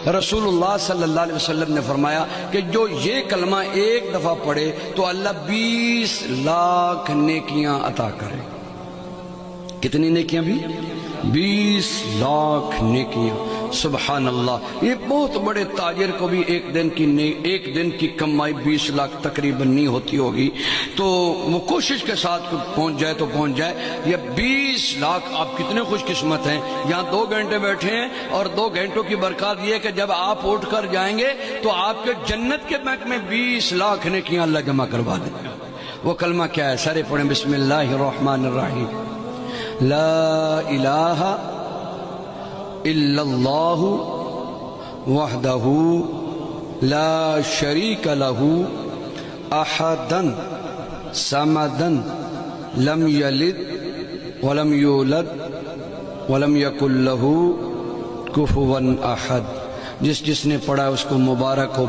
رسول اللہ صلی اللہ علیہ وسلم نے فرمایا کہ جو یہ کلمہ ایک دفعہ پڑھے تو اللہ 20 لاکھ نیکیاں عطا کرے۔ کتنی نیکیاں بھی؟ 20 لاکھ نیکیاں۔ سبحان اللہ۔ یہ بہت بڑے تاجر کو بھی ایک دن کی کمائی 20 لاکھ تقریباً نہیں ہوتی ہوگی، تو وہ کوشش کے ساتھ پہنچ جائے تو پہنچ جائے۔ یہ 20 لاکھ، آپ کتنے خوش قسمت ہیں، یہاں 2 گھنٹے بیٹھے ہیں اور 2 گھنٹوں کی برکات یہ ہے کہ جب آپ اٹھ کر جائیں گے تو آپ کے جنت کے بینک میں 20 لاکھ نیکیاں اللہ جمع کروا دیں گے۔ وہ کلمہ کیا ہے؟ سارے پڑھیں، بسم اللہ الرحمن الرحیم۔ لا الہ الا اللہ وحدہ لا شریک لہ احدا صمدا لم یلد ولم یولد ولم یکن لہ کفوا احد۔ جس نے پڑھا اس کو مبارک ہو۔